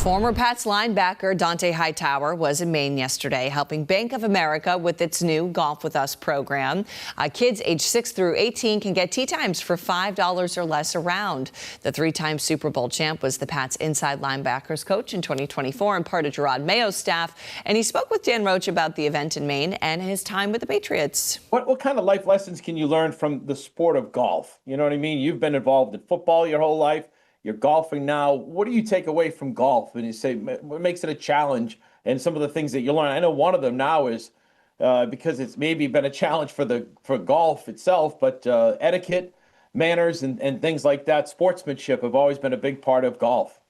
Former Pats linebacker Dante Hightower was in Maine yesterday, helping Bank of America with its new Golf With Us program. Kids age 6 through 18 can get tee times for $5 or less a round. The three-time Super Bowl champ was the Pats inside linebackers coach in 2024 and part of Gerard Mayo's staff. And he spoke with Dan Roche about the event in Maine and his time with the Patriots. What kind of life lessons can you learn from the sport of golf? You know what I mean? You've been involved in football your whole life. You're golfing now. What do you take away from golf when you say what makes it a challenge and some of the things that you learn? I know one of them now is because it's maybe been a challenge for golf itself, but etiquette, manners, and things like that, sportsmanship have always been a big part of golf.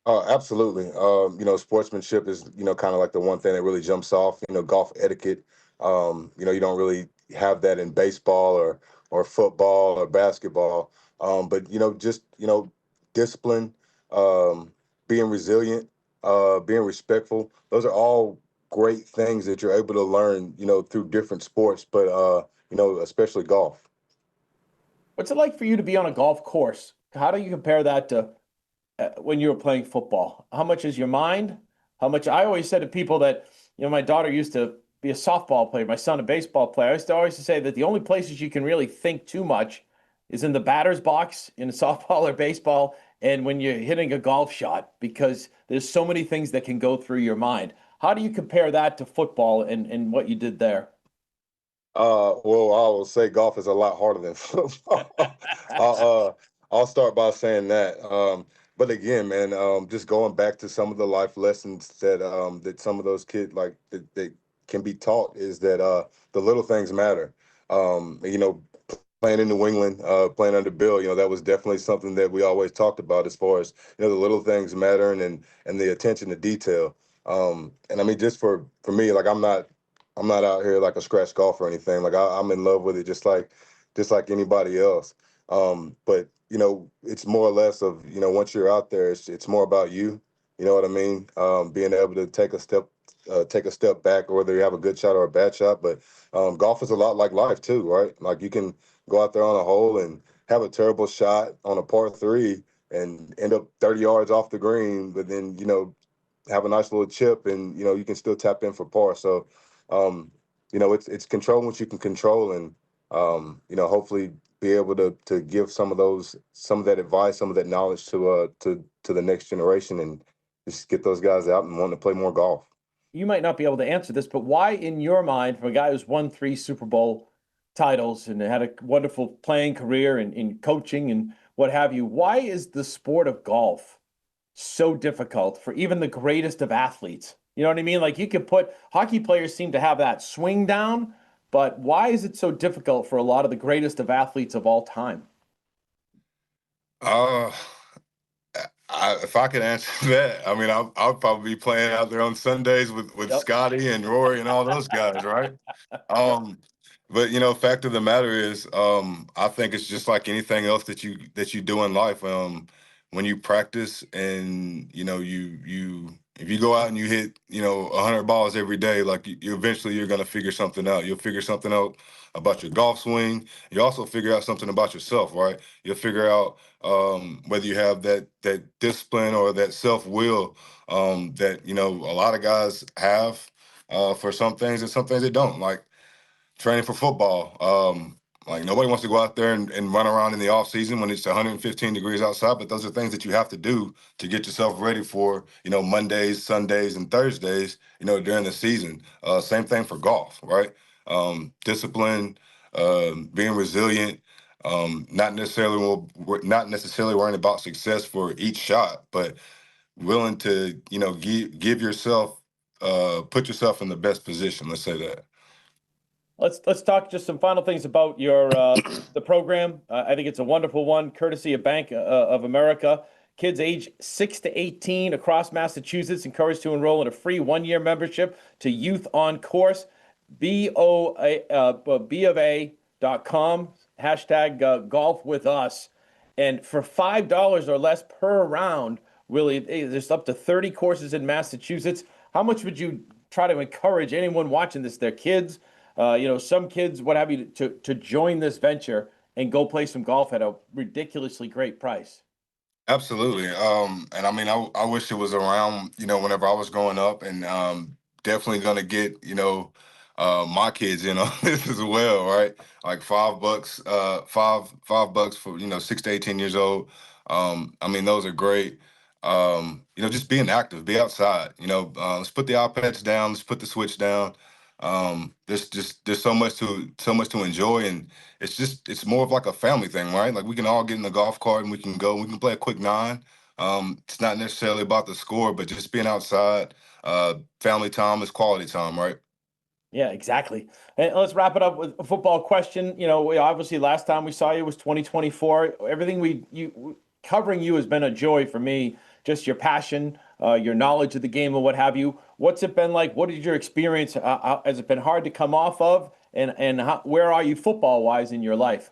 Absolutely. Sportsmanship is, kind of like the one thing that really jumps off, golf etiquette. You don't really have that in baseball or football or basketball. But discipline, being resilient, being respectful. Those are all great things that you're able to learn, through different sports, but, especially golf. What's it like for you to be on a golf course? How do you compare that to when you were playing football? How much is your mind? How much? I always said to people that, my daughter used to be a softball player, my son a baseball player. I used to always say that the only places you can really think too much is in the batter's box in softball or baseball and when you're hitting a golf shot, because there's so many things that can go through your mind. How do you compare that to football and what you did there? Well, I will say golf is a lot harder than football. I'll start by saying that. But again, man, just going back to some of the life lessons that some of those kids that can be taught is that the little things matter. Playing in New England, playing under Bill, that was definitely something that we always talked about as far as, the little things mattering and the attention to detail. And I mean, just for me, like I'm not out here like a scratch golfer or anything. Like I'm in love with it just like anybody else. But it's more or less of, once you're out there, it's more about you. You know what I mean? Being able to take a step back, whether you have a good shot or a bad shot. But golf is a lot like life too, right? Like you can go out there on a hole and have a terrible shot on a par 3 and end up 30 yards off the green, but then, have a nice little chip and, you can still tap in for par. So, it's controlling what you can control and, hopefully be able to give some of that advice, some of that knowledge to the next generation and just get those guys out and want to play more golf. You might not be able to answer this, but why, in your mind, for a guy who's won 3 Super Bowl titles and had a wonderful playing career in coaching and what have you, why is the sport of golf so difficult for even the greatest of athletes? You know what I mean? Like hockey players seem to have that swing down, but why is it so difficult for a lot of the greatest of athletes of all time? If I could answer that, I mean, I'll probably be playing out there on Sundays with Yep. Scotty and Rory and all those guys, right? But fact of the matter is, I think it's just like anything else that you do in life. When you practice and you if you go out and you hit 100 balls every day, like you eventually you're gonna figure something out. You'll figure something out about your golf swing. You also figure out something about yourself, right? You'll figure out whether you have that discipline or that self-will that a lot of guys have for some things and some things they don't. Like training for football. Like nobody wants to go out there and run around in the off season when it's 115 degrees outside, but those are things that you have to do to get yourself ready for, Mondays, Sundays, and Thursdays, during the season. Same thing for golf, right? Discipline, being resilient, not necessarily worrying about success for each shot, but willing to, give yourself, put yourself in the best position. Let's say that. Let's talk just some final things about your the program. I think it's a wonderful one, courtesy of Bank of America. Kids age 6 to 18 across Massachusetts encouraged to enroll in a free 1-year membership to Youth on Course. BofA.com, hashtag golf with us. And for $5 or less per round, really, there's up to 30 courses in Massachusetts. How much would you try to encourage anyone watching this, their kids, some kids, what have you, to join this venture and go play some golf at a ridiculously great price? Absolutely. And I mean, I wish it was around, whenever I was growing up, and definitely gonna get, my kids in on this as well, right? Like $5, $5 for, 6 to 18 years old. I mean, those are great. Just being active, be outside, let's put the iPads down, let's put the switch down. There's so much to enjoy, and it's more of like a family thing, right? Like we can all get in the golf cart and we can go, we can play a quick nine. It's not necessarily about the score, but just being outside. Family time is quality time, right? Yeah, exactly. And let's wrap it up with a football question. We obviously last time we saw you was 2024. Everything covering you has been a joy for me. Just your passion, your knowledge of the game, and what have you. What's it been like? What is your experience? Has it been hard to come off of? And where are you football wise in your life?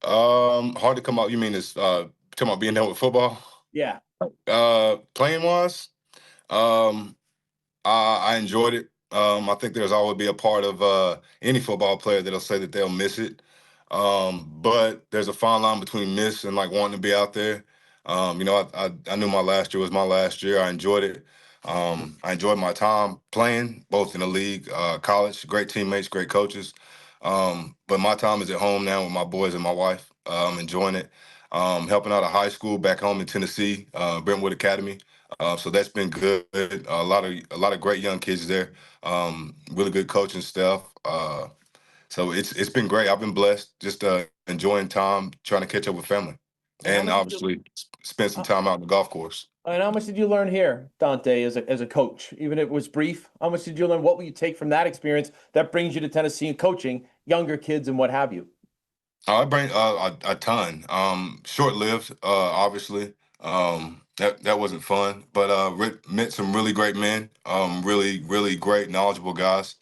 Hard to come out. You mean it's talking about being done with football? Yeah. Playing wise, um, I enjoyed it. I think there's always be a part of any football player that'll say that they'll miss it. But there's a fine line between miss and like wanting to be out there. I knew my last year was my last year. I enjoyed it. I enjoyed my time playing both in the league, college, great teammates, great coaches. But my time is at home now with my boys and my wife. Enjoying it. Helping out a high school back home in Tennessee, Brentwood Academy. So that's been good. A lot of great young kids there. Really good coaching staff. So it's been great. I've been blessed. Just enjoying time, trying to catch up with family, And how and much did you? obviously spend some Uh, time out on the golf course. and how much did you learn here, Dante, as a coach? Even if it was brief, how much did you learn? What will you take from that experience that brings you to Tennessee and coaching younger kids and what have you? I bring a ton. Short-lived, obviously. That wasn't fun, but met some really great men. Really, really great, knowledgeable guys.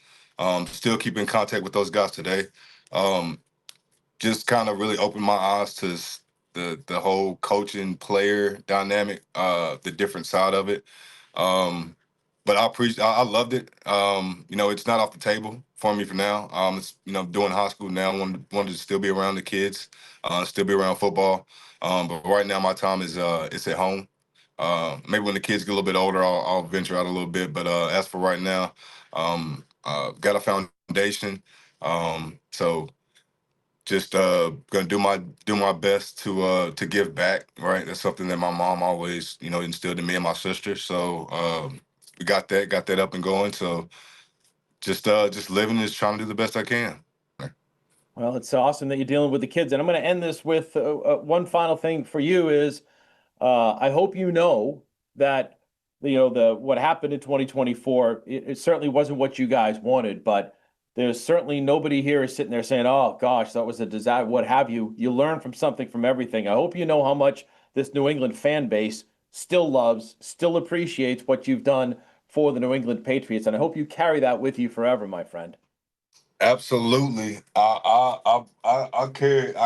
Still keep in contact with those guys today. Um, just kind of really opened my eyes to the whole coaching player dynamic, the different side of it. Um, but I loved it. It's not off the table for me for now. It's doing high school now. Wanted to still be around the kids, still be around football. But right now my time is it's at home. Maybe when the kids get a little bit older, I'll venture out a little bit. But as for right now, got a foundation. So just gonna do my best to give back, right? That's something that my mom always instilled in me and my sister. So we got that up and going. So just living is trying to do the best I can. Well, it's awesome that you're dealing with the kids. And I'm going to end this with one final thing for you is I hope you know that the what happened in 2024. It certainly wasn't what you guys wanted, but there's certainly nobody here is sitting there saying, "Oh gosh, that was a disaster." What have you? You learn from something from everything. I hope you know how much this New England fan base still loves, still appreciates what you've done for the New England Patriots, and I hope you carry that with you forever, my friend. Absolutely. I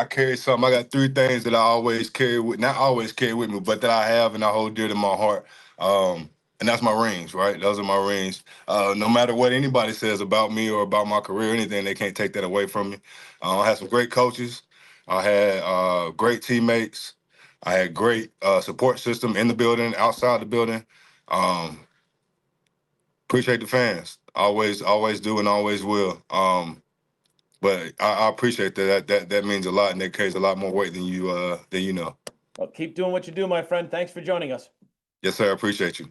carry something. I got three things that I always carry with not always carry with me, but that I have and I hold dear to my heart. And that's my rings, right? Those are my rings. No matter what anybody says about me or about my career or anything, they can't take that away from me. I had some great coaches. I had great teammates. I had great support system in the building, outside the building. Um, Appreciate the fans. Always do and always will. But I appreciate that. That means a lot, and that carries a lot more weight than you know. Well, keep doing what you do, my friend. Thanks for joining us. Yes, sir. I appreciate you.